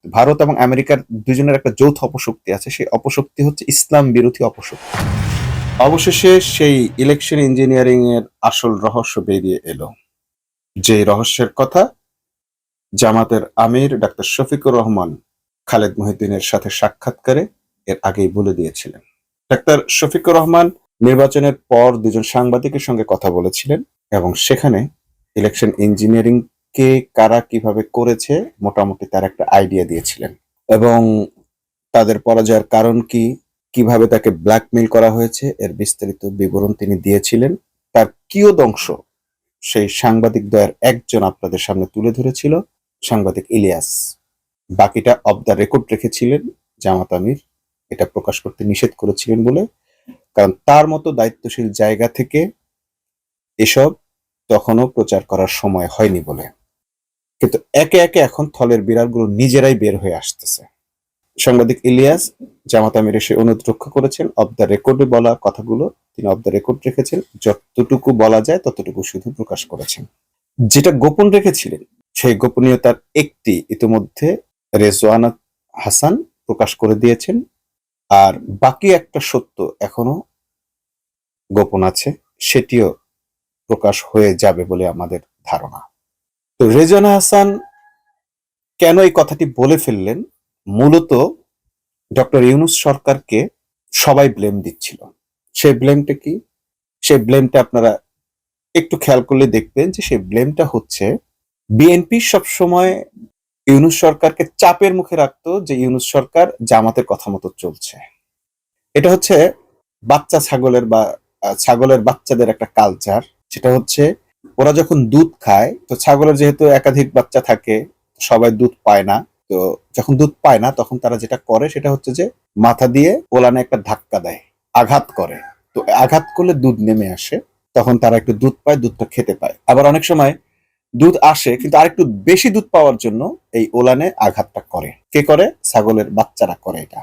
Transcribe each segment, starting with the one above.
ভারত এবং আমেরিকার দুজনের একটা যৌথ অপশক্তি আছে, সেই অপশক্তি হচ্ছে ইসলাম বিরোধী অপশক্তি। অবশেষে সেই ইলেকশন ইঞ্জিনিয়ারিং এর আসল রহস্য বেরিয়ে এলো, যে রহস্যের কথা জামাতের আমির ডাক্তার শফিকুর রহমান খালেদ মহিউদ্দিনের সাথে সাক্ষাৎকারে এর আগেই বলে দিয়েছিলেন। ডাক্তার শফিকুর রহমান নির্বাচনের পর দুজন সাংবাদিকের সঙ্গে কথা বলেছিলেন এবং সেখানে ইলেকশন ইঞ্জিনিয়ারিং কে কারা কিভাবে করেছে মোটামুটি তার একটা আইডিয়া দিয়েছিলেন এবং তাদের পরাজয়ের কারণ কি, কিভাবে তাকে ব্ল্যাকমেইল করা হয়েছে এর বিস্তারিত বিবরণ তিনি দিয়েছিলেন। তার কিয়দংশ সেই সাংবাদিক দ্বয়ের একজন আপনাদের সামনে তুলে ধরেছিল, সাংবাদিক ইলিয়াস। বাকিটা অফ দ্য রেকর্ড রেখেছিলেন জামাত আমির, এটা প্রকাশ করতে নিষেধ করেছিলেন বলে, কারণ তার মতো দায়িত্বশীল জায়গা থেকে এসব তখনও প্রচার করার সময় হয়নি বলে। কিন্তু একে একে এখন থলের বিড়ালগুলো নিজেরাই বের হয়ে আসতেছে। সাংবাদিক ইলিয়াস জামাত আমির এসে অনুরোধ রক্ষা করেছেন, অফ দ্য রেকর্ডে বলা কথাগুলো তিনি অফ দ্য রেকর্ড রেখেছেন, যতটুকু বলা যায় ততটুকু শুধু প্রকাশ করেছেন। যেটা গোপন রেখেছিলেন সেই গোপনীয়তার একটি ইতিমধ্যে রেজওয়ানা হাসান প্রকাশ করে দিয়েছেন, আর বাকি একটা সত্য এখনো গোপন আছে, সেটিও প্রকাশ হয়ে যাবে বলে আমাদের ধারণা। তো রেজওয়ানা হাসান কেন এই কথাটি বলে ফেললেন? মূলত ডক্টর ইউনূস সরকারকে সবাই ব্লেম দিচ্ছিল। সেই ব্লেমটা কি? সেই ব্লেমটা আপনারা একটু খেয়াল করলে দেখবেন যে সেই ব্লেমটা হচ্ছে বিএনপি সবসময় ইউনূস সরকারকে চাপের মুখে রাখতো যে ইউনূস সরকার জামাতের কথা মতো চলছে। এটা হচ্ছে বাচ্চা ছাগলের বা ছাগলের বাচ্চাদের একটা কালচার, সেটা হচ্ছে ওরা যখন দুধ খায়, তো ছাগলের যেহেতু একাধিক বাচ্চা থাকে, সবাই দুধ পায় না, তো যখন দুধ পায় না তখন তারা যেটা করে সেটা হচ্ছে যে মাথা দিয়ে ওলানে একটা ধাক্কা দেয়, আঘাত করে। তো আঘাত করলে দুধ নেমে আসে, তখন তারা একটু দুধ পায়, দুধটা খেতে পায়। আবার অনেক সময় দুধ আসে কিন্তু আরেকটু বেশি দুধ পাওয়ার জন্য এই ওলানে আঘাতটা করে। কে করে? ছাগলের বাচ্চারা করে এটা।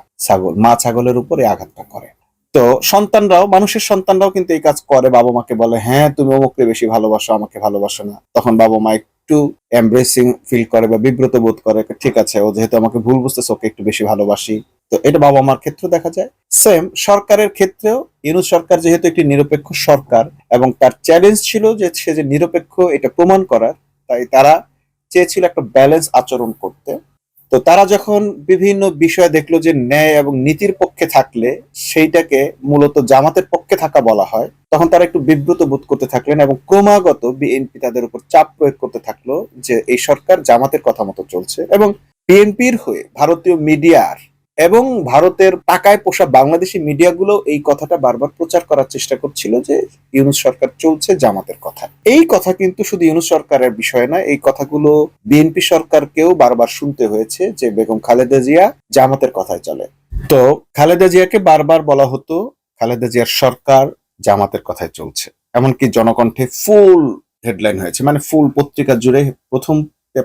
মা ছাগলের উপরে আঘাতটা করে। তো সন্তানরাও, মানুষের সন্তানরাও কিন্তু এই কাজ করে, বাবা মাকে বলে হ্যাঁ তুমি অমুককে বেশি ভালোবাসো, আমাকে ভালোবাসো না। তখন বাবা মা একটু এমব্রেসিং ফিল করে বা বিব্রত বোধ করে, ঠিক আছে ও যেহেতু আমাকে ভুল বুঝতেছে ওকে একটু বেশি ভালোবাসি। তো এটা বাবা মার ক্ষেত্রেও দেখা যায়। সেম সরকারের ক্ষেত্রেও ইউনূস সরকার যেহেতু একটি নিরপেক্ষ সরকার এবং তার চ্যালেঞ্জ ছিল যে সে যে নিরপেক্ষ এটা প্রমাণ করার, তাই তারা চেয়েছিল একটা ব্যালেন্স আচরণ করতে। তো তারা যখন বিভিন্ন বিষয় দেখলো যে ন্যায় এবং নীতির পক্ষে থাকলে সেইটাকে মূলত জামাতের পক্ষে থাকা বলা হয়, তখন তারা একটু বিব্রত বোধ করতে থাকলেন এবং ক্রমাগত বিএনপি তাদের উপর চাপ প্রয়োগ করতে থাকলো যে এই সরকার জামাতের কথা মতো চলছে। এবং বিএনপির হয়ে ভারতীয় মিডিয়ার এবং ভারতের টাকায় পোষা বাংলাদেশি মিডিয়াগুলো এই কথাটা বারবার প্রচার করার চেষ্টা করছিল যে ইউনূস সরকার চলছে জামাতের কথা। এই কথা কিন্তু শুধু ইউনূস সরকারের বিষয় না, এই কথাগুলো বিএনপি সরকারকেও বারবার শুনতে হয়েছে যে বেগম খালেদা জিয়া জামাতের কথায় চলে। তো খালেদা জিয়াকে বারবার বলা হতো খালেদা জিয়ার সরকার জামাতের কথায় চলছে। এমনকি জনকণ্ঠে ফুল হেডলাইন হয়েছে, মানে ফুল পত্রিকা জুড়ে প্রথম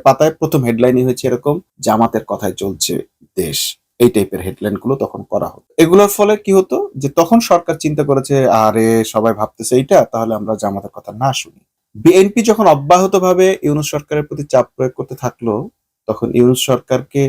পাতায় প্রথম হেডলাইনই হয়েছে এরকম, জামাতের কথায় চলছে দেশ। এই টাইপের হেডলাইন গুলো তখন করা হতো। এগুলোর ফলে কি হতো যে তখন সরকার চিন্তা করেছে আরে সবাই ভাবতেছে এইটা, তাহলে আমরা জামাতের কথা না শুনি। বিএনপি যখন অব্যাহতভাবে ইউনূস সরকারের প্রতি চাপ প্রয়োগ করতে থাকলো, তখন ইউনূস সরকারকে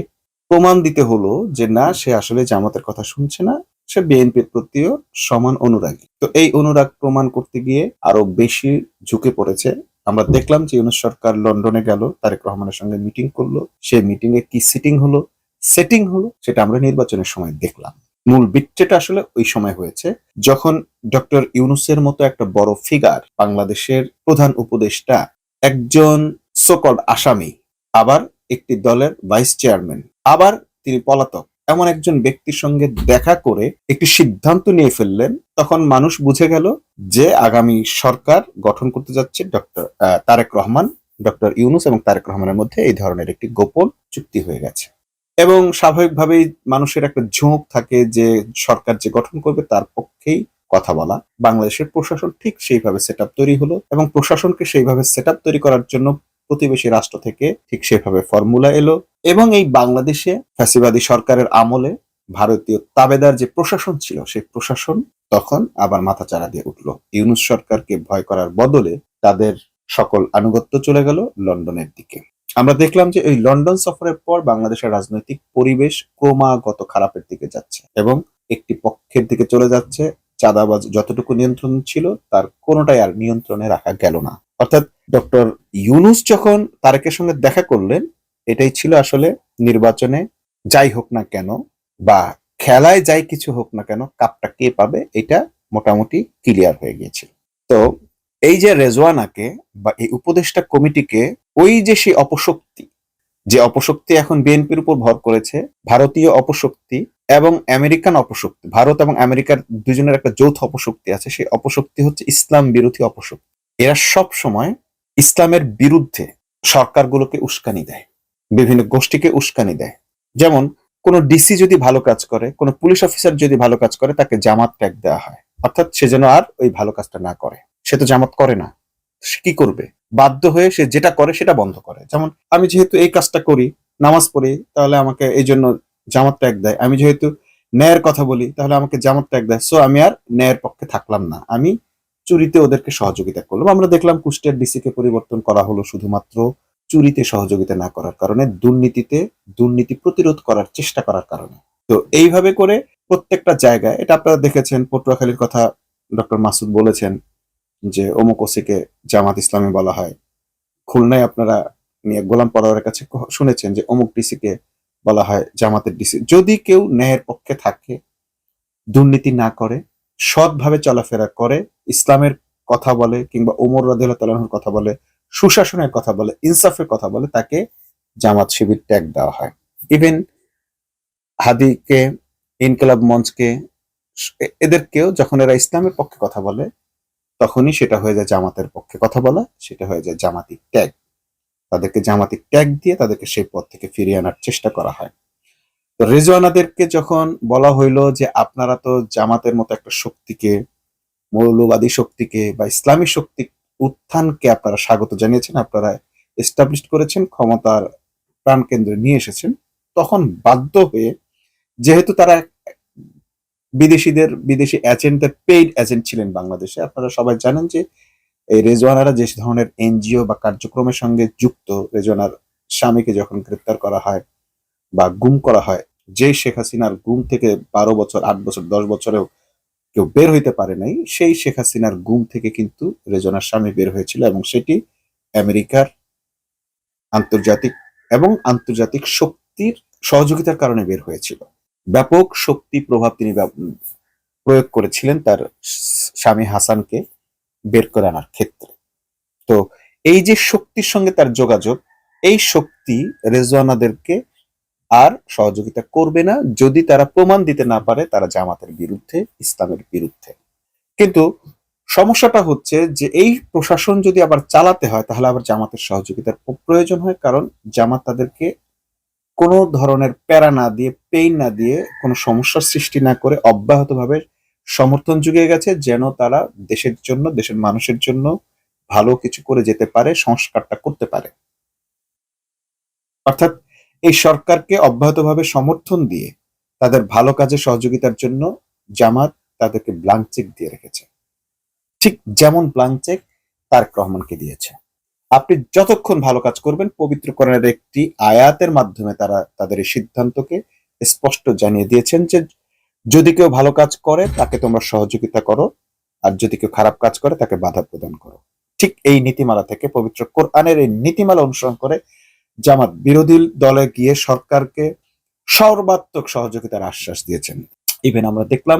প্রমাণ দিতে হলো যে না, সে আসলে জামাতের কথা শুনছে না, সে বিএনপির প্রতিও সমান অনুরাগী। তো এই অনুরাগ প্রমাণ করতে গিয়ে আরো বেশি ঝুঁকে পড়েছে। আমরা দেখলাম যে ইউনূস সরকার লন্ডনে গেল, তারেক রহমানের সঙ্গে মিটিং করলো, সেই মিটিং এ কি সেটিং হলো সেটা আমরা নির্বাচনের সময় দেখলাম। মূল বিট্টেটা আসলে ওই সময় হয়েছে যখন ডক্টর ইউনূসের মতো একটা বড় ফিগার, বাংলাদেশের প্রধান উপদেষ্টা, একজন সোকল্ড আসামি, আবার একটি দলের ভাইস চেয়ারম্যান, আবার তিনি পলাতক, এমন একজন ব্যক্তির সঙ্গে দেখা করে একটি সিদ্ধান্ত নিয়ে ফেললেন। তখন মানুষ বুঝে গেল যে আগামী সরকার গঠন করতে যাচ্ছে তারেক রহমান, ডক্টর ইউনূস এবং তারেক রহমানের মধ্যে এই ধরনের একটি গোপন চুক্তি হয়ে গেছে। এবং স্বাভাবিকভাবেই মানুষের একটা ঝোঁক থাকে যে সরকার যে গঠন করবে তার পক্ষেই কথা বলা। বাংলাদেশের প্রশাসন ঠিক সেইভাবে সেটআপ তৈরি হলো এবং প্রশাসনকে সেইভাবে সেটআপ তৈরি করার জন্য প্রতিবেশী রাষ্ট্র থেকে ঠিক সেভাবে ফর্মুলা এলো। এবং এই বাংলাদেশে ফ্যাসিবাদী সরকারের আমলে ভারতীয় তাবেদার যে প্রশাসন ছিল, সেই প্রশাসন তখন আবার মাথাচাড়া দিয়ে উঠলো। ইউনূস সরকারকে ভয় করার বদলে তাদের সকল আনুগত্য চলে গেল লন্ডনের দিকে। আমরা দেখলাম যে এই লন্ডন সফরের পর বাংলাদেশের রাজনৈতিক পরিবেশ ক্রমাগত খারাপের দিকে যাচ্ছে এবং একটি পক্ষের দিকে চলে যাচ্ছে। চাঁদাবাজ যতটুকু নিয়ন্ত্রণ ছিল তার কোনোটাই আর নিয়ন্ত্রণে রাখা গেল না। অর্থাৎ ডক্টর ইউনূস যখন তারেকের সঙ্গে দেখা করলেন, এটাই ছিল আসলে নির্বাচনে যাই হোক না কেন বা খেলায় যাই কিছু হোক না কেন কাপটা কে পাবে এটা মোটামুটি ক্লিয়ার হয়ে গিয়েছিল। তো এই যে রেজওয়ানাকে বা এই উপদেষ্টা কমিটিকে, ওই যে সেই অপশক্তি, যে অপশক্তি এখন বিএনপির উপর ভর করেছে, ভারতীয় অপশক্তি এবং আমেরিকান অপশক্তি, ভারত এবং আমেরিকার দুজনের একটা যৌথ অপশক্তি আছে। সেই অপশক্তি হচ্ছে ইসলাম বিরোধী অপশক্তি। এরা সব সময় ইসলামের বিরুদ্ধে সরকারগুলোকে উস্কানি দেয়, বিভিন্ন গোষ্ঠীকে উস্কানি দেয়। যেমন কোন ডিসি যদি ভালো কাজ করে, কোন পুলিশ অফিসার যদি ভালো কাজ করে, তাকে জামাত ট্যাগ দেওয়া হয়, অর্থাৎ সে যেন আর ওই ভালো কাজটা না করে। সে তো জামাত করে না, সে কি করবে? বাধ্য হয়ে সে যেটা করে সেটা বন্ধ করে। যেমন আমি যেহেতু এই কাজটা করি, নামাজ পড়ি, তাহলে আমাকে এই জন্য জামাত ট্যাগ দেয়। আমি যেহেতু ন্যায়ের কথা বলি, তাহলে আমাকে জামাত ট্যাগ দেয়। সো আমি আর ন্যায়ের পক্ষে থাকলাম না, আমি চুরিতে ওদেরকে সহযোগিতা করলাম। আমরা দেখলাম কুষ্টিয়ার ডিসি কে পরিবর্তন করা হলো শুধুমাত্র চুরিতে সহযোগিতা না করার কারণে, দুর্নীতি প্রতিরোধ করার চেষ্টা করার কারণে। তো এইভাবে করে প্রত্যেকটা জায়গায়, এটা আপনারা দেখেছেন, পটুয়াখালীর কথা ডক্টর মাসুদ বলেছেন যে অমুক ওসিকে জামাত ইসলামী বলা হয়। খুলনায় আপনারা মিয়া গোলাম পরোয়ারের কাছে শুনেছেন যে অমুক ডিসিকে বলা হয় জামাতের ডিসি। যদি কেউ ন্যায়ের পক্ষে থাকে, দুর্নীতি না করে, সৎভাবে চলাফেরা করে, ইসলামের কথা বলে, কিংবা ওমর রাদিয়াল্লাহু তাআলা আনহুর কথা বলে, সুশাসনের কথা বলে, ইনসাফের কথা বলে, তাকে জামাত শিবির ট্যাগ দেওয়া হয়। ইভেন হাদিকে, ইনকিলাব মঞ্চকে, এদেরকেও যখন এরা ইসলামের পক্ষে কথা বলে, তখনই সেটা হয়ে যায় জামাতের পক্ষে কথা বলা, সেটা হয়ে যায় জামাতি ট্যাগ। তাদেরকে জামাতি ট্যাগ দিয়ে তাদেরকে সেই পথ থেকে ফিরিয়ে আনার চেষ্টা করা হয়। তো রেজওয়ানাদেরকে যখন বলা হইলো যে আপনারা তো জামাতের মতো একটা শক্তিকে, মৌলবাদী শক্তিকে বা ইসলামী শক্তি উত্থানকে আপনারা স্বাগত জানিয়েছেন, আপনারা এস্টাবলিশ করেছেন, ক্ষমতার প্রাণকেন্দ্রে নিয়ে এসেছেন, তখন বাধ্য হয়ে, যেহেতু তারা বিদেশি এজেন্টদের পেইড এজেন্ট ছিলেন বাংলাদেশে, আপনারা সবাই জানেন যে এই রেজওয়ানারা যে ধরনের এনজিও বা কার্যক্রমের সঙ্গে যুক্ত, রেজওয়ানার স্বামীকে যখন গ্রেপ্তার করা হয় বা গুম করা হয়, যে শেখ হাসিনার গুম থেকে 12 বছর, 8 বছর, 10 বছরেও কেউ বের হইতে পারে নাই, সেই শেখ হাসিনার গুম থেকে কিন্তু রেজওয়ানার স্বামী বের হয়েছিল, এবং সেটি আমেরিকার আন্তর্জাতিক শক্তির সহযোগিতার কারণে বের হয়েছিল। ব্যাপক শক্তি প্রভাব তিনি প্রয়োগ করেছিলেন তার স্বামী হাসানকে বের করে আনার ক্ষেত্রে। তো এই যে শক্তির সঙ্গে তার যোগাযোগ, এই শক্তি রেজওয়ানাদেরকে আর সহযোগিতা করবে না যদি তারা প্রমাণ দিতে না পারে তারা জামাতের বিরুদ্ধে, ইসলামের বিরুদ্ধে। কিন্তু সমস্যাটা হচ্ছে যে এই প্রশাসন যদি আবার চালাতে হয়, তাহলে আবার জামাতের সহযোগিতার প্রয়োজন হয়, কারণ জামাত তাদেরকে কোনো ধরনের প্যারা না দিয়ে, পেইন না দিয়ে, কোনো সমস্যার সৃষ্টি না করে অব্যাহতভাবে সমর্থন জুগিয়ে গেছে, যেন তারা দেশের জন্য, দেশের মানুষের জন্য ভালো কিছু করে যেতে পারে, সংস্কারটা করতে পারে। অর্থাৎ এই সরকারকে অব্যাহতভাবে সমর্থন দিয়ে তাদের ভালো কাজে সহযোগিতার জন্য জামাত তাদেরকে ব্ল্যাঙ্ক চেক দিয়ে রেখেছে, ঠিক যেমন ব্ল্যাঙ্ক চেক তারেক রহমানকে দিয়েছে। আপনি যতক্ষণ ভালো কাজ করবেন, পবিত্র কোরআনের একটি আয়াতের মাধ্যমে তারা তাদের এই সিদ্ধান্তকে স্পষ্ট জানিয়ে দিয়েছেন যে যদি কেউ ভালো কাজ করে তাকে তোমরা সহযোগিতা করো, আর যদি কেউ খারাপ কাজ করে তাকে বাধা প্রদান করো। ঠিক এই নীতিমালা থেকে, পবিত্র কোরআনের এই নীতিমালা অনুসরণ করে জামাত বিরোধী দলে গিয়ে সরকারকে সর্বাত্মক সহযোগিতার আশ্বাস দিয়েছেন। ইভেন আমরা দেখলাম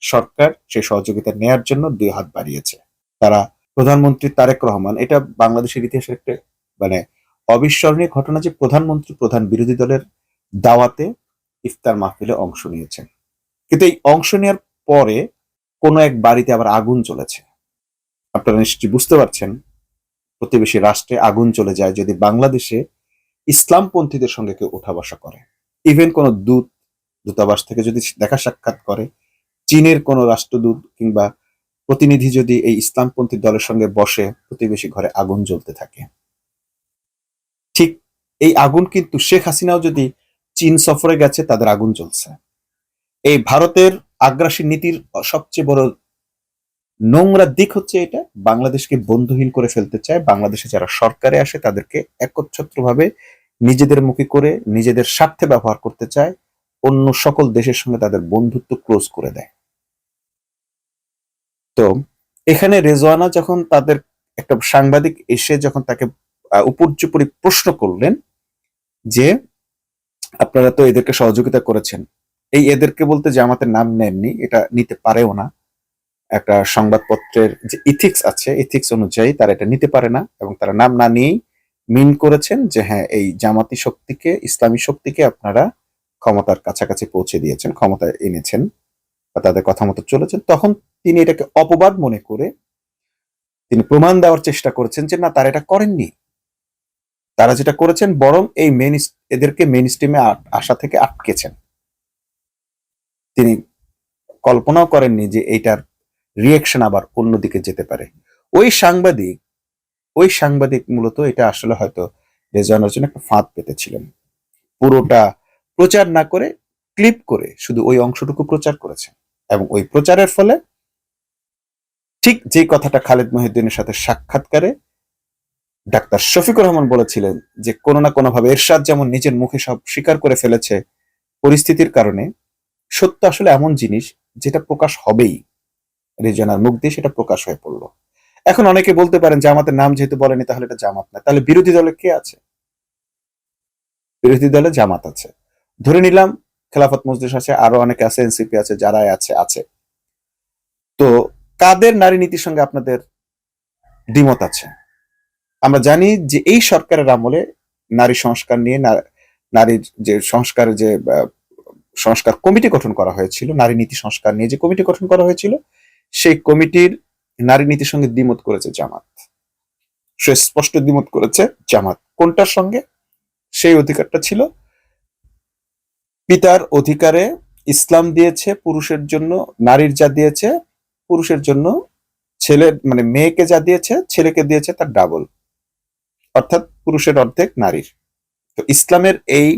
সরকার সেই সহযোগিতা নেয়ার জন্য 2 হাত বাড়িয়েছে। তারা প্রধানমন্ত্রী তারেক রহমান, এটা বাংলাদেশের ইতিহাসের একটা মানে অবিস্মরণীয় ঘটনা যে প্রধানমন্ত্রী প্রধান বিরোধী দলের দাওয়াতে ইফতার মাহফিলে অংশ নিয়েছেন। কিন্তু এই অংশ নেওয়ার পরে কোনো এক বাড়িতে আবার আগুন চলেছে। আপনারা নিশ্চয়ই বুঝতে পারছেন, প্রতিবেশী রাষ্ট্রে আগুন চলে যায় যদি বাংলাদেশে ইসলামপন্থীদের সঙ্গে কেউ ওঠা বসা করে। ইভেন কোনো দূতাবাস থেকে যদি দেখা সাক্ষাৎ করে, চীনের কোনো রাষ্ট্রদূত কিংবা প্রতিনিধি যদি এই ইসলামপন্থী দলের সঙ্গে বসে, প্রতিবেশী ঘরে আগুন জ্বলতে থাকে। ঠিক এই আগুন কিন্তু শেখ হাসিনাও যদি চীন সফরে গেছে, তাদের আগুন জ্বলছে। এই ভারতের আগ্রাসী নীতির সবচেয়ে বড় নোংরা দিক হচ্ছে এটা, বাংলাদেশকে বন্ধুহীন করে ফেলতে চায়। বাংলাদেশে যারা সরকারে আসে তাদেরকে একচ্ছত্রভাবে নিজেদের মুখী করে নিজেদের স্বার্থে ব্যবহার করতে চায়, অন্য সকল দেশের সঙ্গে তাদের বন্ধুত্ব ক্লোজ করে দেয়। তো এখানে রেজওয়ানা যখন তাদের একটা সাংবাদিক এসে যখন তাকে উপর্যুপরি প্রশ্ন করলেন যে আপনারা তো এদেরকে সহযোগিতা করেছেন, এই এদেরকে বলতে জামাতের নাম নেননি, এটা নিতে পারেও না, একটা সংবাদপত্রের যে ইথিক্স আছে ইথিক্স অনুযায়ী তারা এটা নিতে পারে না, এবং তারা নাম না নিয়েই মিন করেছেন যে হ্যাঁ এই জামাতি শক্তিকে, ইসলামী শক্তিকে আপনারা ক্ষমতার কাছাকাছি পৌঁছে দিয়েছেন, ক্ষমতায় এনেছেন বা তাদের কথা মতো চলেছেন। তখন তিনি এটাকে অপবাদ মনে করে তিনি প্রমাণ দেওয়ার চেষ্টা করেছেন যে না, তারা এটা করেননি। তারা যেটা করেছেন বরং এই এদেরকে মেইন স্ট্রিমে আসা থেকে আটকেছেন। তিনি কল্পনাও করেননি যে এইটার রিয়েকশন আবার অন্যদিকে যেতে পারে। ওই সাংবাদিক মূলত এটা আসলে হয়তো রেজওয়ানার জন্য একটা ফাঁদ পেতেছিলেন। পুরোটা প্রচার না করে ক্লিপ করে শুধু ওই অংশটুকু প্রচার করেছে, এবং ওই প্রচারের ফলে ঠিক যে কথাটা খালেদ মহিউদ্দিনের সাথে সাক্ষাৎকারে ডাক্তার শফিকুর রহমান বলেছিলেন যে কোনো না কোনো ভাবে এরশাদ যেমন নিজের মুখে সব স্বীকার করে ফেলেছে পরিস্থিতির কারণে, সত্য আসলে এমন জিনিস যেটা প্রকাশ হবেই। রেজওয়ানার মুখ দিয়ে সেটা প্রকাশ হয়ে পড়লো। এখন অনেকে বলতে পারেন জামাতের নাম যেহেতু বলেনি তাহলে এটা জামাত না, তাহলে বিরোধী দলে কে আছে? বিরোধী দলে জামাত আছে, ধরে নিলাম খেলাফত মজলিস আছে, আরো অনেকে আছে, এনসিপি আছে, যারা আছে। তো কাদের নারী নীতির সঙ্গে আপনাদের দ্বিমত আছে? আমরা জানি যে এই সরকারের আমলে নারী সংস্কার নিয়ে নারীর যে সংস্কারের যে সংস্কার কমিটি গঠন করা হয়েছিল, নারী নীতি সংস্কার নিয়ে যে কমিটি গঠন করা হয়েছিল, সেই কমিটির নারী নীতির সঙ্গে দ্বিমত করেছে জামাত। সে স্পষ্ট দ্বিমত করেছে জামাত। কোনটার সঙ্গে? সেই অধিকারটা ছিল পিতার অধিকারে ইসলাম দিয়েছে পুরুষের জন্য, নারীর যা দিয়েছে পুরুষের জন্য, ছেলের মানে মেয়েকে যা দিয়েছে ছেলেকে দিয়েছে তার ডাবল, অর্থাৎ পুরুষের অর্ধেক নারীর। তো ইসলামের এই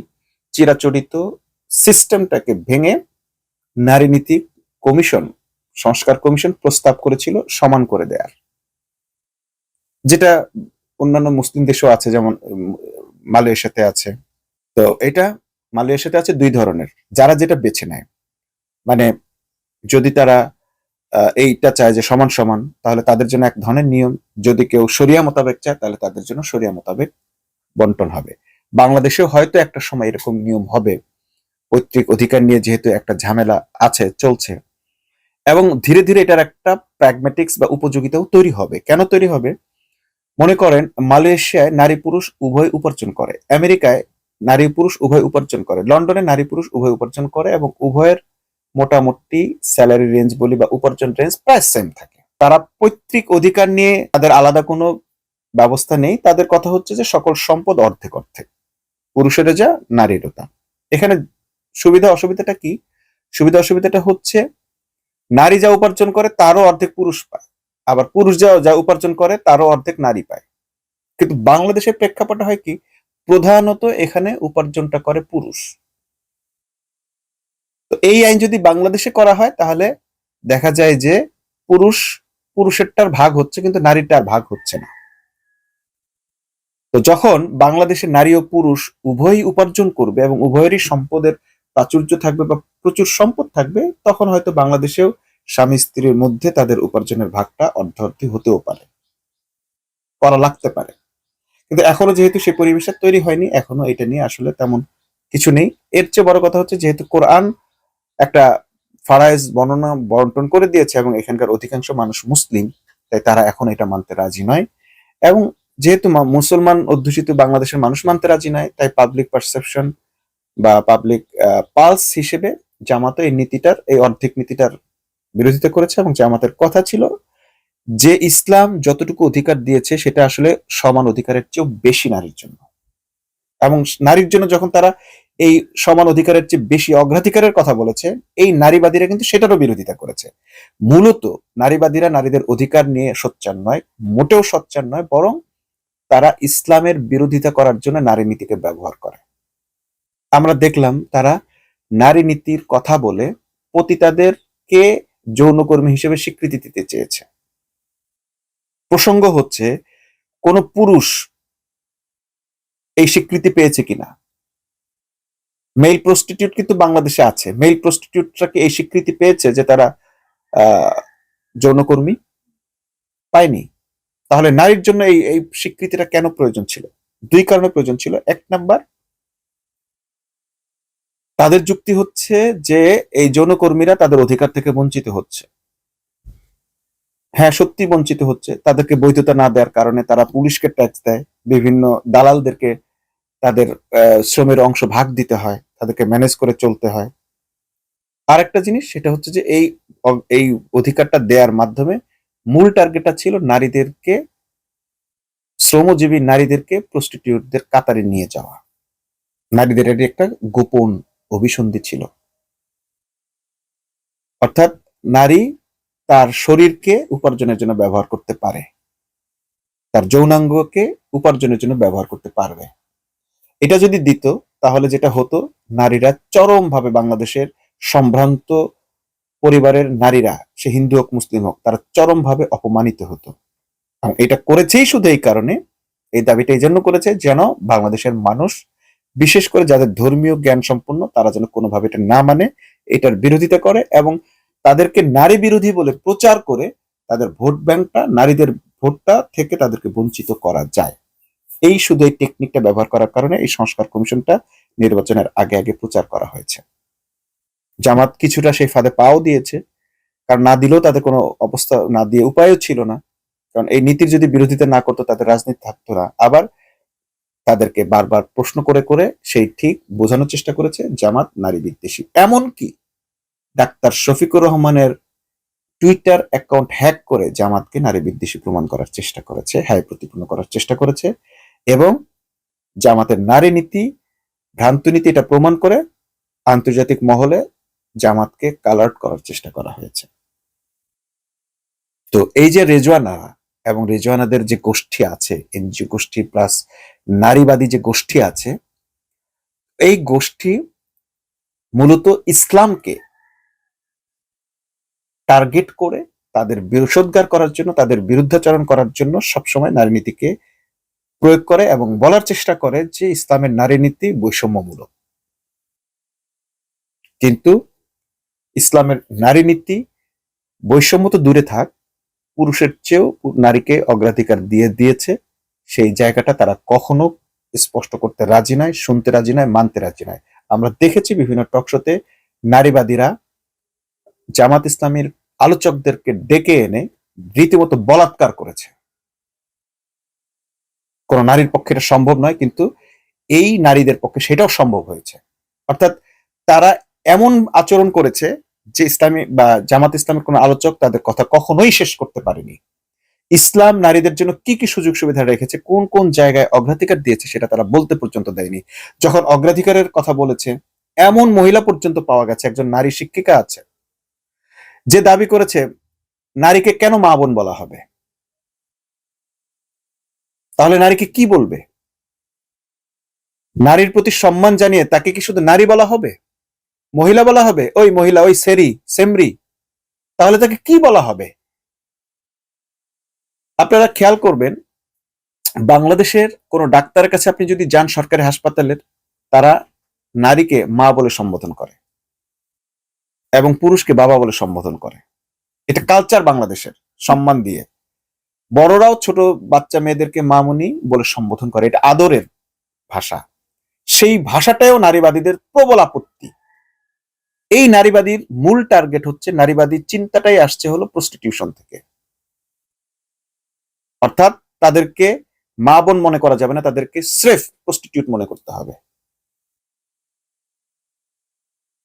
চিরাচরিত সিস্টেমটাকে ভেঙে নারী নীতি কমিশন, সংস্কার কমিশন প্রস্তাব করেছিল সমান করে দেয়ার, যেটা অন্যান্য মুসলিম দেশও আছে, যেমন মালয়েশিয়াতে আছে। তো এটা মালয়েশিয়াতে আছে দুই ধরনের, যারা যেটা বেছে নেয়, মানে যদি তারা এইটা চায় যে সমান সমান, তাহলে তাদের জন্য এক ধরনের নিয়ম, যদি কেউ শরিয়া মোতাবেক চায় তাহলে তাদের জন্য শরিয়া মোতাবেক বন্টন হবে। বাংলাদেশেও হয়তো একটা সময় এরকম নিয়ম হবে, পৈতৃক অধিকার নিয়ে যেহেতু একটা ঝামেলা আছে চলছে, এবং ধীরে ধীরে এটার একটা প্র্যাগম্যাটিক্স বা উপযোগিতাও তৈরি হবে। কেন তৈরি হবে? মনে করেন মালয়েশিয়ায় নারী পুরুষ উভয় উপার্জন করে, আমেরিকায় নারী পুরুষ উভয় উপার্জন করে, লন্ডনে নারী পুরুষ উভয় উপার্জন করে, এবং উভয়ের মোটামুটি স্যালারি রেঞ্জ বলি বা উপার্জন রেঞ্জ প্রায় সেম থাকে। তারা পৈতৃক অধিকার নিয়ে তাদের আলাদা কোনো ব্যবস্থা নেই, তাদের কথা হচ্ছে যে সকল সম্পদ অর্ধেক অর্ধেক, পুরুষেরা যা নারীরও তা। এখানে সুবিধা অসুবিধাটা কি? সুবিধা অসুবিধাটা হচ্ছে নারী যা উপার্জন করে তারও অর্ধেক পুরুষ পায়, আবার পুরুষ যা উপার্জন করে তারও অর্ধেক নারী পায়। কিন্তু বাংলাদেশের প্রেক্ষাপটে হয় কি, প্রধানত এখানে উপার্জনটা করে পুরুষ। তো এই আইন যদি বাংলাদেশে করা হয় তাহলে দেখা যায় যে পুরুষেরটার ভাগ হচ্ছে কিন্তু নারীটার ভাগ হচ্ছে না। তো যখন বাংলাদেশে নারী ও পুরুষ উভয়ই উপার্জন করবে এবং উভয়েরই সম্পদের প্রাচুর্য থাকবে বা প্রচুর সম্পদ থাকবে, তখন হয়তো বাংলাদেশেও স্বামী স্ত্রীর মধ্যে তাদের উপার্জনের ভাগটা অর্ধার্ধি হতেও পারে, করা লাগতে পারে। কিন্তু এখনো যেহেতু সেই পরিবেশটা তৈরি হয়নি, এখনো এটা নিয়ে আসলে তেমন কিছু নেই। এর চেয়ে বড় কথা হচ্ছে যেহেতু কোরআন একটা ফারায়েজ বর্ণনা বন্টন করে দিয়েছে এবং এখানকার অধিকাংশ মানুষ মুসলিম, তাই তারা এখন এটা মানতে রাজি নয়। এবং যেহেতু মুসলমান অধ্যুষিত বাংলাদেশের মানুষ মানতে রাজি নয়, তাই পাবলিক পারসেপশন বা পাবলিক পালস হিসেবে জামাত এই অর্ধেক নীতিটার বিরোধিতা করেছে। এবং জামাতের কথা ছিল যে ইসলাম যতটুকু অধিকার দিয়েছে সেটা আসলে সমান অধিকারের চেয়েও বেশি নারীর জন্য, এবং নারীর জন্য যখন তারা এই সমান অধিকারের চেয়ে বেশি অগ্রাধিকারের কথা বলেছে, এই নারীবাদীরা কিন্তু সেটারও বিরোধিতা করেছে। মূলত নারীবাদীরা নারীদের অধিকার নিয়ে সোচ্চার নয়, মোটেও সোচ্চার নয়, বরং তারা ইসলামের বিরোধিতা করার জন্য নারী নীতিকে ব্যবহার করে। আমরা দেখলাম তারা নারী নীতির কথা বলে পতিতাদেরকে যৌনকর্মী হিসেবে স্বীকৃতি দিতে চেয়েছে। প্রসঙ্গ হচ্ছে কোন পুরুষ এই স্বীকৃতি পেয়েছে কিনা। মেল প্রস্টিটিউট কিন্তু বাংলাদেশে আছে, মেল প্রস্টিটিউটরা কি এই স্বীকৃতি পেয়েছে যে তারা যৌনকর্মী? পায়নি। তাহলে নারীর জন্য এই এই স্বীকৃতিটা কেন প্রয়োজন ছিল? দুই কারণে প্রয়োজন ছিল। এক নাম্বার, তাদের যুক্তি হচ্ছে যে এই যৌনকর্মীরা তাদের অধিকার থেকে বঞ্চিত হচ্ছে। হ্যাঁ, সত্যি বঞ্চিত হচ্ছে। তাদেরকে বৈধতা না দেওয়ার কারণে তারা পুলিশকে ট্যাক্স দেয়, বিভিন্ন দালালদেরকে তাদের শ্রমের অংশ ভাগ দিতে হয়, তাদেরকে ম্যানেজ করে চলতে হয়। আরেকটা জিনিস সেটা হচ্ছে যে এই অধিকারটা দেওয়ার মাধ্যমে মূল টার্গেটটা ছিল নারীদেরকে, শ্রমজীবী নারীদেরকে প্রস্টিটিউটদের কাতারে নিয়ে যাওয়া। নারীদের এটি একটা গোপন অভিসন্ধি ছিল। অর্থাৎ নারী তার শরীরকে উপার্জনের জন্য ব্যবহার করতে পারে, তার যৌনাঙ্গকে উপার্জনের জন্য ব্যবহার করতে পারবে। এটা যদি দিত তাহলে যেটা হতো, নারীরা চরমভাবে, বাংলাদেশের সম্ভ্রান্ত পরিবারের নারীরা, সে হিন্দু হোক মুসলিম হোক, তারা চরমভাবে অপমানিত হতো। এটা করেছেই শুধু এই কারণে, এই দাবিটা এই জন্য করেছে যেন বাংলাদেশের মানুষ, বিশেষ করে যাদের ধর্মীয় জ্ঞান সম্পন্ন, তারা যেন কোনোভাবে এটা না মানে, এটার বিরোধিতা করে এবং তাদেরকে নারী বিরোধী বলে প্রচার করে তাদের ভোট ব্যাংকটা, নারীদের ভোটটা থেকে তাদেরকে বঞ্চিত করা যায়। এই শুধু এই টেকনিকটা ব্যবহার করার কারণে এই সংস্কার কমিশনটা নির্বাচনের আগে আগে প্রচার করা হয়েছে। জামাত কিছুটা সেই ফাঁদে পাও দিয়েছে, কারণ না দিলেও তাদের কোনো অবস্থা, না দিয়ে উপায়ও ছিল না। কারণ এই নীতির যদি বিরোধিতা না করতো তাদের রাজনীতি থাকতো না। আবার তাদেরকে বারবার প্রশ্ন করে করে সেই ঠিক বোঝানোর চেষ্টা করেছে জামাত নারী বিদ্বেষী। এমনকি ডাক্তার শফিকুর রহমানের টুইটার অ্যাকাউন্ট হ্যাক করে জামাতকে নারী বিদ্বেষী প্রমাণ করার চেষ্টা করেছে, হ্যায় প্রতিপন্ন করার চেষ্টা করেছে এবং জামাতের নারী নীতি, ভ্রান্ত নীতি, এটা প্রমাণ করে আন্তর্জাতিক মহলে জামাতকে কালার্ট করার চেষ্টা করা হয়েছে। তো এই যে রেজওয়ানা এবং রেজওয়ানাদের যে গোষ্ঠী আছে, এনজিও গোষ্ঠী প্লাস নারীবাদী যে গোষ্ঠী আছে, এই গোষ্ঠী মূলত ইসলামকে টার্গেট করে তাদের বিরোধগার করার জন্য, তাদের বিরুদ্ধাচরণ করার জন্য সবসময় নারী নীতিকে প্রয়োগ করে এবং বলার চেষ্টা করে যে ইসলামের নারী নীতি বৈষম্যমূলক। কিন্তু ইসলামের নারী নীতি বৈষম্য তো দূরে থাক, পুরুষের চেয়েও নারীকে অগ্রাধিকার দিয়ে দিয়েছে। সেই জায়গাটা তারা কখনো স্পষ্ট করতে রাজি নয়, শুনতে রাজি নয়, মানতে রাজি নয়। আমরা দেখেছি বিভিন্ন টকশোতে নারীবাদীরা জামাত ইসলামের আলোচকদেরকে ডেকে এনে রীতিমতো বলাৎকার করেছে। কোন নারীর পক্ষে এটা সম্ভব নয়, কিন্তু এই নারীদের পক্ষে সেটাও সম্ভব হয়েছে। অর্থাৎ তারা এমন আচরণ করেছে যে ইসলামী বা জামাত ইসলামের কোন আলোচক তাদের কথা কখনোই শেষ করতে পারেনি। ইসলাম নারীদের জন্য কি কি সুযোগ সুবিধা রেখেছে, কোন কোন জায়গায় অগ্রাধিকার দিয়েছে, সেটা তারা বলতে পর্যন্ত দেয়নি। যখন অগ্রাধিকারের কথা বলেছে, এমন মহিলা পর্যন্ত পাওয়া গেছে, একজন নারী শিক্ষিকা আছে যে দাবি করেছে নারীকে কেন মা বোন বলা হবে, তাহলে নারীকে কি বলবে? নারীর প্রতি সম্মান জানিয়ে তাকে কি শুধু নারী বলা হবে, মহিলা বলা হবে? ওই মহিলা, ওই সেরি সেমরি, তাহলে তাকে কি বলা হবে? আপনারা খেয়াল করবেন, বাংলাদেশের কোন ডাক্তারের কাছে আপনি যদি যান সরকারি হাসপাতালের, তারা নারীকে মা বলে সম্বোধন করে এবং পুরুষকে বাবা বলে সম্বোধন করে। এটা কালচার বাংলাদেশের, সম্মান দিয়ে। বড়রাও ছোট বাচ্চা মেয়েদেরকে মামুনি বলে সম্বোধন করে, এটা আদরের ভাষা। সেই ভাষাটাও নারীবাদীদের প্রবল আপত্তি। এই নারীবাদীর মূল টার্গেট হচ্ছে, নারীবাদীর চিন্তাটাই আসছে হলো প্রস্টিটিউশন থেকে। অর্থাৎ তাদেরকে মা বোন মনে করা যাবে না, তাদেরকে স্রেফ প্রস্টিটিউট মনে করতে হবে।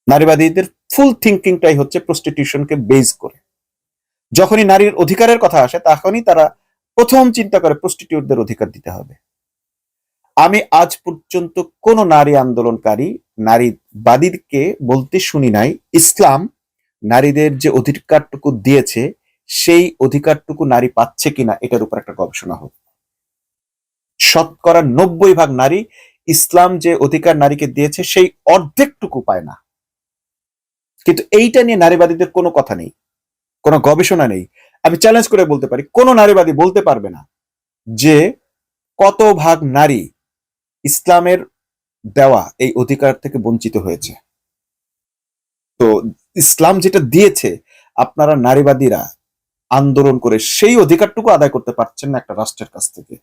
নারীবাদীদের ফুল থিঙ্কিংটাই হচ্ছে প্রস্টিটিউশনকে বেজ করে। যখনই নারীর অধিকারের কথা আসে, তখনই তারা প্রথম চিন্তা করে প্রস্টিটিউটদের অধিকার দিতে হবে। আমি আজ পর্যন্ত কোন নারী আন্দোলনকারী নারীবাদীকে বলতে শুনি নাই ইসলাম নারীদের যে অধিকারটুকু দিয়েছে সেই অধিকারটুকু নারী পাচ্ছে কিনা এটার উপর একটা গবেষণা হোক। শতকরা 90% নারী ইসলাম যে অধিকার নারীকে দিয়েছে সেই অর্ধেকটুকু পায় না। কিন্তু এইটা নিয়ে নারীবাদীদের কোনো কথা নেই, কোনো গবেষণা নেই। আমি চ্যালেঞ্জ করে বলতে পারি, কোন নারীবাদী বলতে পারবে না যে কত ভাগ নারী ইসলামের দেওয়া এই অধিকার থেকে বঞ্চিত হয়েছে। তো ইসলাম যেটা দিয়েছে, আপনারা নারীবাদীরা আন্দোলন করে সেই অধিকারটুকু আদায় করতে পারছেন না একটা রাষ্ট্রের কাছ থেকে।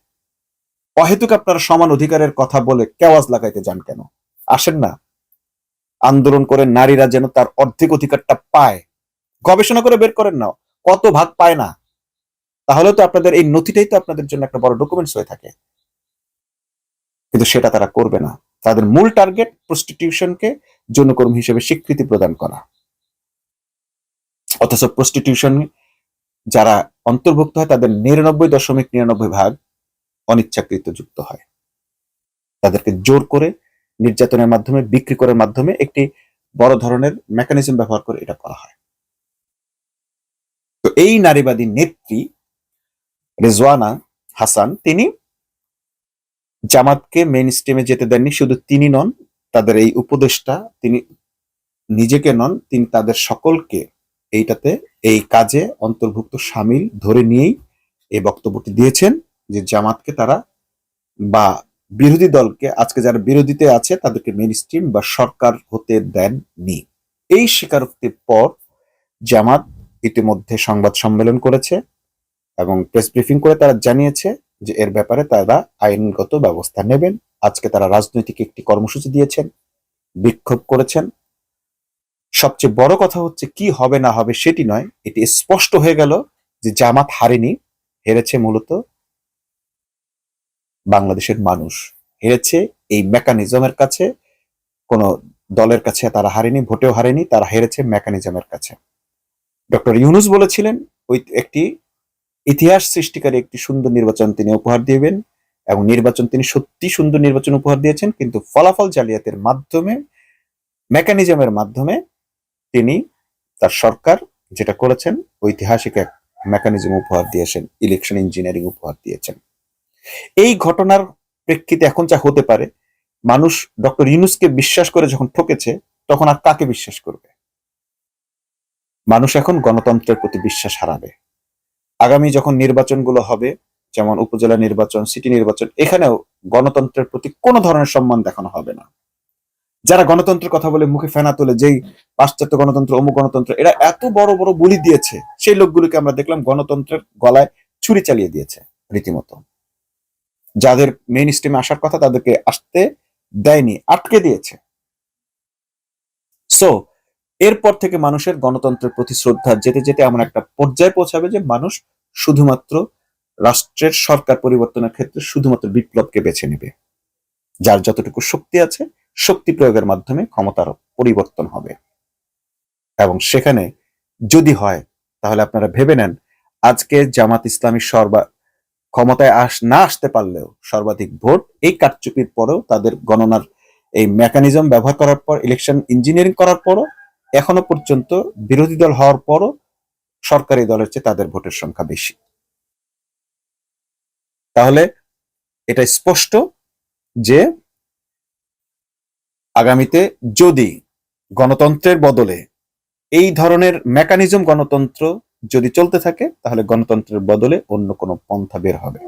অহেতুক আপনারা সমান অধিকারের কথা বলে কেওয়াজ লাগাইতে যান কেন? আসেন না, আন্দোলন করে নারীরা যেন তার অর্ধেক অধিকারটা পায়, গবেষণা করে বের করেন না কত ভাগ পায় না। তাহলে তো আপনাদের এই নথিটাই তো আপনাদের জন্য একটা বড় ডকুমেন্টস হয়ে থাকে। কিন্তু সেটা তারা করবে না। তাদের মূল টার্গেট প্রস্টিটিউশনকে যৌনকর্মী হিসেবে স্বীকৃতি প্রদান করা। অথচ প্রস্টিটিউশন যারা অন্তর্ভুক্ত হয় তাদের 99.99% অনিচ্ছাকৃত যুক্ত হয়। তাদেরকে জোর করে নির্যাতনের মাধ্যমে, বিক্রি করার মাধ্যমে একটি বড় ধরনের মেকানিজম ব্যবহার করে এটা করা হয়। তো এই নারীবাদী নেত্রী রেজওয়ানা হাসান, তিনি জামাতকে মেইন স্ট্রিমে যেতে দেননি। শুধু তিনি নন, তাদের এই উপদেষ্টা, তিনি নিজেকে নন, তিনি তাদের সকলকে এইটাতে, এই কাজে অন্তর্ভুক্ত সামিল ধরে নিয়েই এই বক্তব্যটি দিয়েছেন যে জামাতকে তারা বা বিরোধী দলকে, আজকে যারা বিরোধীতে আছে তাদেরকে মেইন স্ট্রিম বা সরকার হতে দেননি। এই স্বীকারোক্তির পর জামাত ইতিমধ্যে সংবাদ সম্মেলন করেছে এবং প্রেস ব্রিফিং করে তারা জানিয়েছে যে এর ব্যাপারে তারা আইনগত ব্যবস্থা নেবেন। আজকে তারা রাজনৈতিক একটি কর্মসূচি দিয়েছেন, বিক্ষোভ করেছেন। সবচেয়ে বড় কথা হচ্ছে কি হবে না হবে সেটি নয়, এটি স্পষ্ট হয়ে গেল যে জামাত হারেনি, হেরেছে মূলত বাংলাদেশের মানুষ, হেরেছে এই মেকানিজমের কাছে। কোন দলের কাছে তারা হারেনি, ভোটেও হারেনি, তারা হেরেছে মেকানিজমের কাছে। ডক্টর ইউনূস বলেছিলেন ওই একটি ইতিহাস সৃষ্টিকারী একটি সুন্দর নির্বাচন তিনি উপহার দিবেন, এবং নির্বাচন তিনি সত্যি সুন্দর নির্বাচন উপহার দিয়েছেন, কিন্তু ফলাফল জালিয়াতের মাধ্যমে, মেকানিজমের মাধ্যমে তিনি, তার সরকার যেটা করেছেন, ঐতিহাসিক এক মেকানিজম উপহার দিয়েছেন, ইলেকশন ইঞ্জিনিয়ারিং উপহার দিয়েছেন। এই ঘটনার প্রেক্ষিতে এখন যা হতে পারে, মানুষ ডক্টর ইউনূসকে বিশ্বাস করে যখন ঠকেছে, তখন আর কাকে বিশ্বাস করবে? মানুষ এখন গণতন্ত্রের প্রতি বিশ্বাস হারাবে। আগামী যখন নির্বাচনগুলো হবে, যেমন উপজেলা নির্বাচন, সিটি নির্বাচন, এখানেও গণতন্ত্রের প্রতি কোনো ধরনের সম্মান দেখানো হবে না। যারা গণতন্ত্রের কথা বলে মুখে ফেনা তোলে, যেই পাশ্চাত্য গণতন্ত্র, অমুক গণতন্ত্র, এরা এত বড় বড় বুলি দিয়েছে, সেই লোকগুলোকে আমরা দেখলাম গণতন্ত্রের গলায় ছুরি চালিয়ে দিয়েছে রীতিমতো। যাদের মেইন স্ট্রিমে আসার কথা তাদেরকে আসতে দেয়নি, আটকে দিয়েছে। সো এরপর থেকে মানুষের গণতন্ত্রের প্রতি শ্রদ্ধা যেতে যেতে এমন একটা পর্যায়ে পৌঁছাবে যে মানুষ শুধুমাত্র রাষ্ট্রের সরকার পরিবর্তনের ক্ষেত্রে শুধুমাত্র বিপ্লবকে বেছে নেবে। যার যতটুকু শক্তি আছে, শক্তি প্রয়োগের মাধ্যমে ক্ষমতার পরিবর্তন হবে। এবং সেখানে যদি হয়, তাহলে আপনারা ভেবে নেন, আজকে জামাত ইসলামী ক্ষমতায় না আসতে পারলেও সর্বাধিক ভোট, এই কারচুপির পরেও, তাদের গণনার এই মেকানিজম ব্যবহার করার পর, ইলেকশন ইঞ্জিনিয়ারিং করার পরও, এখনো পর্যন্ত বিরোধী দল হওয়ার পরও সরকারি দলের চেয়ে তাদের ভোটের সংখ্যা বেশি। তাহলে এটা স্পষ্ট যে আগামীতে যদি গণতন্ত্রের বদলে এই ধরনের মেকানিজম, গণতন্ত্র যদি চলতে থাকে, তাহলে গণতন্ত্রের বদলে অন্য কোনো পন্থা বের হবে।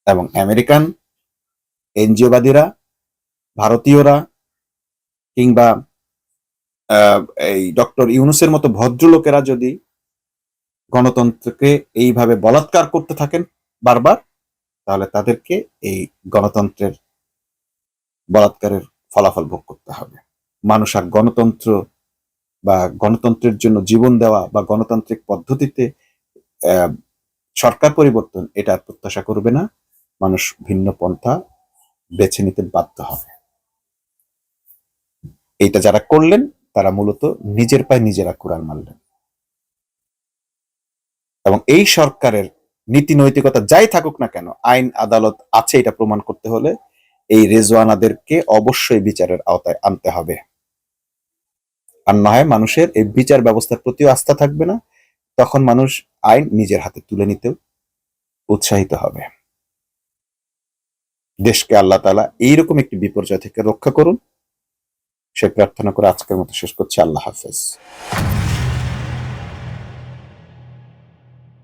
এবং আমেরিকান এনজিওবাদীরা, ভারতীয়রা, কিংবা এই ডক্টর ইউনূসের মতো ভদ্রলোকেরা যদি গণতন্ত্রকে এইভাবে বলাৎকার করতে থাকেন বারবার, তাহলে তাদেরকে এই গণতন্ত্রের বলাৎকারের ফলাফল ভোগ করতে হবে। মানুষ আর গণতন্ত্র বা গণতন্ত্রের জন্য জীবন দেওয়া বা গণতান্ত্রিক পদ্ধতিতে সরকার পরিবর্তন, এটা প্রত্যাশা করবে না। মানুষ ভিন্ন পন্থা বেছে নিতে বাধ্য হবে। এইটা যারা করলেন, তারা মূলত নিজের পায়ে নিজেরা কুড়াল মারলেন। এবং এই সরকারের নীতি নৈতিকতা যাই থাকুক না কেন, আইন আদালত আছে, এটা প্রমাণ করতে হলে এই রেজওয়ানাদেরকে অবশ্যই বিচারের আওতায় আনতে হবে। আর না হয় মানুষের এই বিচার ব্যবস্থার প্রতিও আস্থা থাকবে না, তখন মানুষ আইন নিজের হাতে তুলে নিতেও উৎসাহিত হবে। দেশকে আল্লাহ তাআলা এইরকম একটি বিপর্যয় থেকে রক্ষা করুন, সে প্রার্থনা করে আজকের মতো শেষ করছি। আল্লাহ হাফেজ।